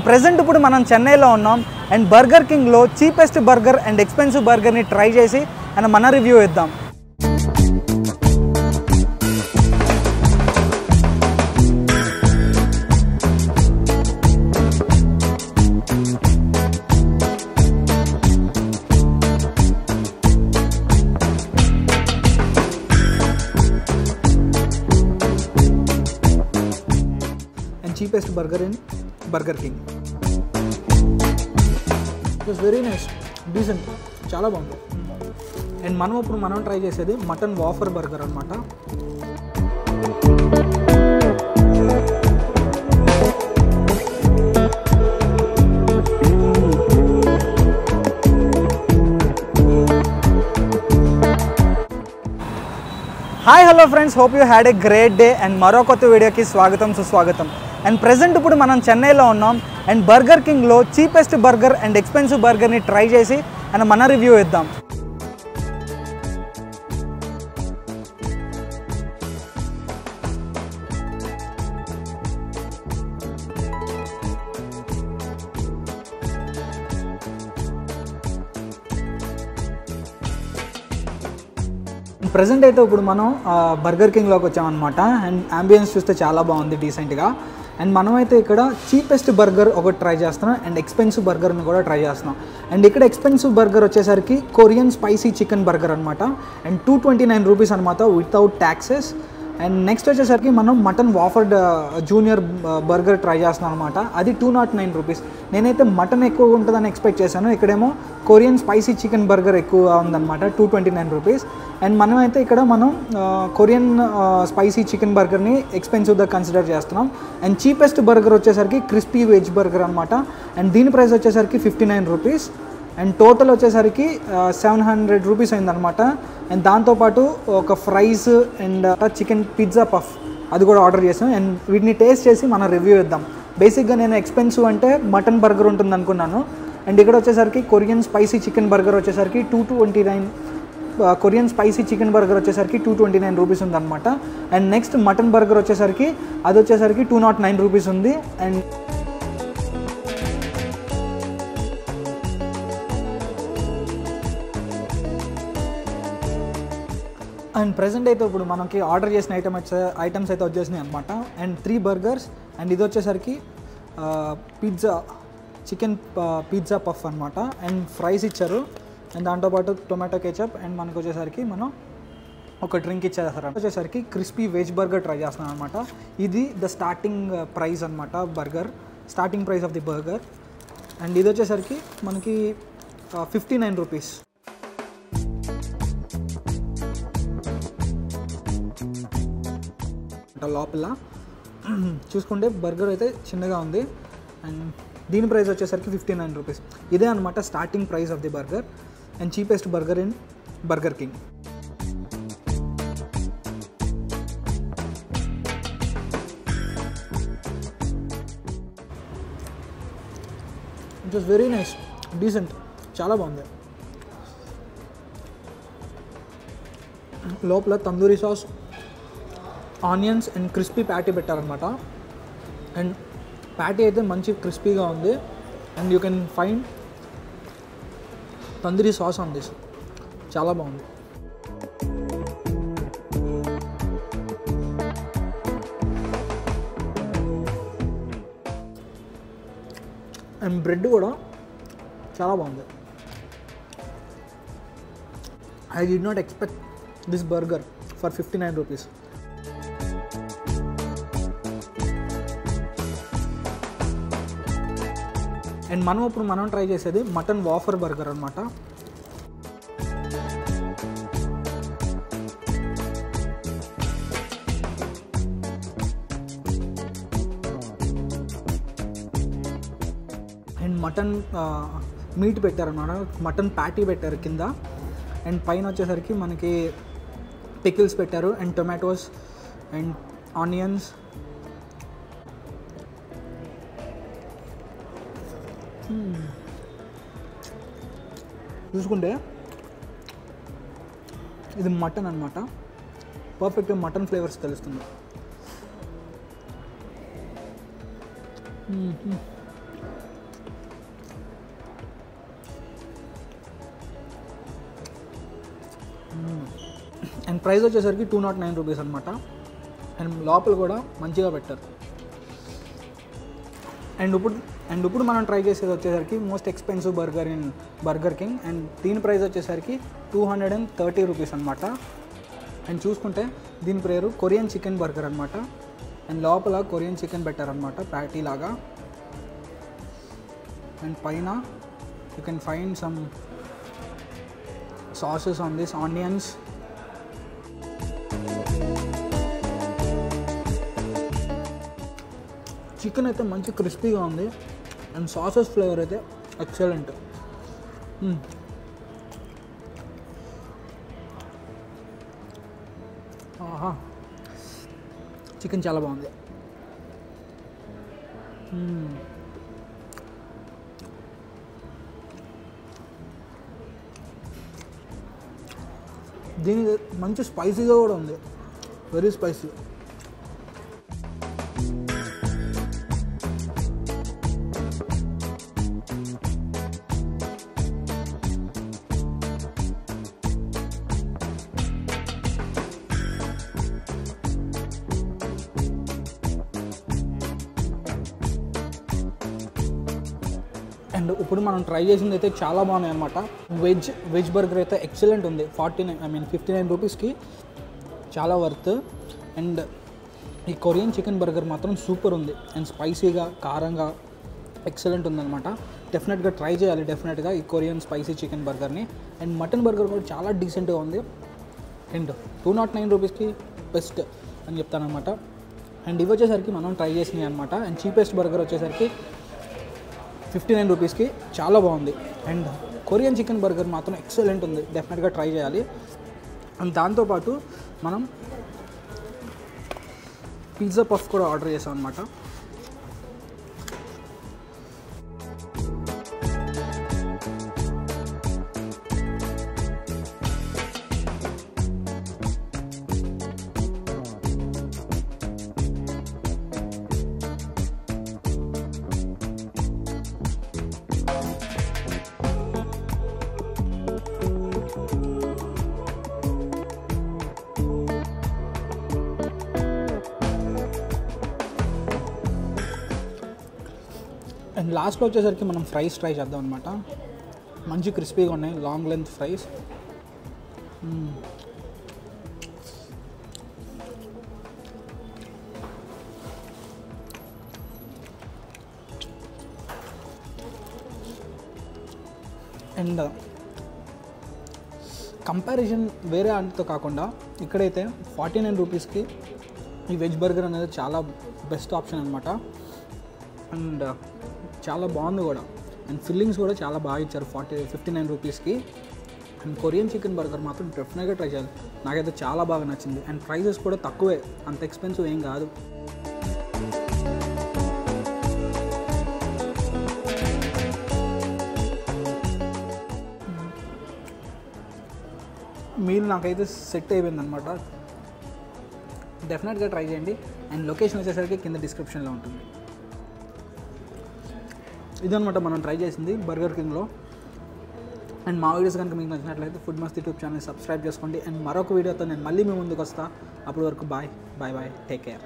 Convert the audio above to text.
Present ఇప్పుడు మనం చెన్నైలో ఉన్నాం అండ్ బర్గర్ కింగ్లో చీపెస్ట్ బర్గర్ అండ్ ఎక్స్పెన్సివ్ బర్గర్ని ట్రై చేసి అండ్ మన రివ్యూ ఇద్దాం. Cheapest burger in Burger King. It was very nice, decent, చాలా బాగుంది. అండ్ మనం ట్రై చేసేది మటన్ వాఫర్ బర్గర్ అనమాట. Hi hello friends, hope you had a great day and మరో కొత్త వీడియోకి స్వాగతం సుస్వాగతం. అండ్ ప్రెజెంట్ ఇప్పుడు మనం చెన్నైలో ఉన్నాం అండ్ బర్గర్ కింగ్లో చీపెస్ట్ బర్గర్ అండ్ ఎక్స్పెన్సివ్ బర్గర్ని ట్రై చేసి అండ్ మన రివ్యూ ఇద్దాం. ప్రెజెంట్ అయితే ఇప్పుడు మనం బర్గర్ కింగ్లోకి వచ్చామన్నమాట. అండ్ అంబియన్స్ చూస్తే చాలా బాగుంది, డీసెంట్గా. అండ్ మనమైతే ఇక్కడ చీపెస్ట్ బర్గర్ ఒకటి ట్రై చేస్తున్నాం అండ్ ఎక్స్పెన్సివ్ బర్గర్ని కూడా ట్రై చేస్తున్నాం. అండ్ ఇక్కడ ఎక్స్పెన్సివ్ బర్గర్ వచ్చేసరికి కొరియన్ స్పైసీ చికెన్ బర్గర్ అనమాట. అండ్ 229 రూపీస్ అనమాట వితౌట్ ట్యాక్సెస్. అండ్ నెక్స్ట్ వచ్చేసరికి మనం మటన్ వాఫర్డ్ జూనియర్ బర్గర్ ట్రై చేస్తున్నాం అనమాట. అది 209 రూపీస్. నేనైతే మటన్ ఎక్కువ ఉంటుందని ఎక్స్పెక్ట్ చేశాను. ఇక్కడేమో కొరియన్ స్పైసీ చికెన్ బర్గర్ ఎక్కువ ఉందన్నమాట, 229 రూపీస్. అండ్ మనమైతే ఇక్కడ కొరియన్ స్పైసీ చికెన్ బర్గర్ని ఎక్స్పెన్సివ్గా కన్సిడర్ చేస్తున్నాం. అండ్ చీపెస్ట్ బర్గర్ వచ్చేసరికి క్రిస్పీ వెజ్ బర్గర్ అనమాట. అండ్ దీని ప్రైస్ వచ్చేసరికి 59 రూపీస్. అండ్ టోటల్ వచ్చేసరికి 700 రూపీస్ అయిందనమాట. అండ్ దాంతోపాటు ఒక fries and chicken pizza puff అది కూడా ఆర్డర్ చేసాం. అండ్ వీటిని టేస్ట్ చేసి మనం రివ్యూ ఇద్దాం. బేసిక్గా నేను ఎక్స్పెన్సివ్ అంటే మటన్ బర్గర్ ఉంటుంది అనుకున్నాను. అండ్ ఇక్కడ వచ్చేసరికి కొరియన్ స్పైసీ చికెన్ బర్గర్ వచ్చేసరికి 229 కొరియన్ స్పైసీ చికెన్ బర్గర్ వచ్చేసరికి 229 రూపీస్ ఉందన్నమాట. అండ్ నెక్స్ట్ మటన్ బర్గర్ వచ్చేసరికి అది వచ్చేసరికి 209 రూపీస్ ఉంది. అండ్ ప్రెజెంట్ అయితే ఇప్పుడు మనకి ఆర్డర్ చేసిన ఐటమ్స్ అయితే వచ్చేసినాయి అనమాట. అండ్ 3 బర్గర్స్ అండ్ ఇది వచ్చేసరికి చికెన్ పిజ్జా పఫ్ అనమాట. అండ్ ఫ్రైస్ ఇచ్చారు అండ్ దాంతోపాటు టొమాటో కేచప్. అండ్ మనకు వచ్చేసరికి మనం ఒక డ్రింక్ ఇచ్చేస్తారు. వచ్చేసరికి క్రిస్పీ వెజ్ బర్గర్ ట్రై చేస్తున్నాం అనమాట. ఇది ద స్టార్టింగ్ ప్రైస్ అనమాట, starting price of the burger. And ఇది వచ్చేసరికి మనకి 59 రూపీస్. లోపల చూసుకుంటే బర్గర్ అయితే చిన్నగా ఉంది. అండ్ దీని ప్రైస్ వచ్చేసరికి 59 రూపీస్. ఇదే అనమాట starting price of the burger and cheapest burger in burger king. It was very nice, decent, చాలా బాగుంది. లోపల tandoori sauce, onions and crispy patty పెట్టారనమాట. అండ్ ప్యాటీ అయితే మంచి క్రిస్పీగా ఉంది. And you can find tandoori sauce on this, చాలా బాగుంది. అండ్ బ్రెడ్ కూడా చాలా బాగుంది. I did not expect this burger for 59 rupees. And మనం ట్రై చేసేది మటన్ వాఫర్ బర్గర్ అనమాట. అండ్ మటన్ మీట్ పెట్టారన్నమాట, మటన్ ప్యాటీ పెట్టారు కింద. అండ్ పైన వచ్చేసరికి మనకి పికిల్స్ పెట్టారు అండ్ టొమాటోస్ అండ్ ఆనియన్స్. చూసుకుంటే ఇది మటన్ అనమాట, పర్ఫెక్ట్గా మటన్ ఫ్లేవర్స్ తెలుస్తుంది. అండ్ ప్రైస్ వచ్చేసరికి 209 రూపీస్ అనమాట. అండ్ లోపల కూడా మంచిగా పెట్టారు. అండ్ ఇప్పుడు మనం ట్రై చేసేది వచ్చేసరికి most expensive burger in burger king. And దీని ప్రైస్ వచ్చేసరికి 230 రూపీస్ అనమాట. అండ్ చూసుకుంటే దీని పేరు కొరియన్ చికెన్ బర్గర్ అనమాట. అండ్ లోపల కొరియన్ చికెన్ పెట్టారనమాట ప్యాటీ లాగా. అండ్ పైన you can find some sauces on this, onions. Chicken అయితే మంచి క్రిస్పీగా ఉంది. అండ్ సాసెస్ ఫ్లేవర్ అయితే ఎక్సలెంట్. ఆహా, చికెన్ చాలా బాగుంది. దీని మంచి స్పైసీగా కూడా ఉంది, వెరీ స్పైసీ. అండ్ ఇప్పుడు మనం ట్రై చేసింది అయితే చాలా బాగున్నాయి అనమాట. వెజ్ బర్గర్ అయితే ఎక్సలెంట్ ఉంది. 59 రూపీస్కి చాలా వర్త్. అండ్ ఈ కొరియన్ చికెన్ బర్గర్ మాత్రం సూపర్ ఉంది. అండ్ స్పైసీగా, కారంగా ఎక్సలెంట్ ఉందన్నమాట. డెఫినెట్గా ట్రై చేయాలి డెఫినెట్గా ఈ కొరియన్ స్పైసీ చికెన్ బర్గర్ని. అండ్ మటన్ బర్గర్ కూడా చాలా డీసెంట్గా ఉంది. అండ్ 209 రూపీస్కి బెస్ట్ అని చెప్తానమాట. అండ్ ఇవి వచ్చేసరికి మనం ట్రై చేసినాయి అనమాట. అండ్ చీపెస్ట్ బర్గర్ వచ్చేసరికి 59 రూపీస్కి చాలా బాగుంది. అండ్ కొరియన్ చికెన్ బర్గర్ మాత్రం ఎక్సలెంట్ ఉంది, డెఫినెట్గా ట్రై చేయాలి. అండ్ దాంతోపాటు మనం పిజ్జా పఫ్ కూడా ఆర్డర్ చేసాం అనమాట. అండ్ లాస్ట్లో వచ్చేసరికి మనం ఫ్రైస్ ట్రై చేద్దాం అనమాట. మంచి క్రిస్పీగా ఉన్నాయి, long length fries. And comparison వేరే వాటితో కాకుండా ఇక్కడైతే 49 రూపీస్కి ఈ వెజ్ బర్గర్ అనేది చాలా బెస్ట్ ఆప్షన్ అనమాట. అండ్ చాలా బాగుంది కూడా. అండ్ ఫిల్లింగ్స్ కూడా చాలా బాగా ఇచ్చారు 59 రూపీస్కి. అండ్ కొరియన్ చికెన్ బర్గర్ మాత్రం డెఫినెట్గా ట్రై చేయాలి, నాకైతే చాలా బాగా నచ్చింది. అండ్ ప్రైజెస్ కూడా తక్కువే, అంత ఎక్స్పెన్సివ్ ఏం కాదు. మీల్ నాకైతే సెట్ అయిపోయింది అనమాట. డెఫినెట్గా ట్రై చేయండి. అండ్ లొకేషన్ వచ్చేసరికి కింద డిస్క్రిప్షన్లో ఉంటుంది. ఇదనమాట మనం ట్రై చేసింది బర్గర్ కింగ్లో. అండ్ మా వీడియోస్ కనుక మీకు నచ్చినట్లయితే food Mast YouTube channel subscribe చేసుకోండి. అండ్ మరొక వీడియోతో నేను మళ్ళీ మీ ముందుకు వస్తాను. అప్పటి వరకు bye bye bye, take care.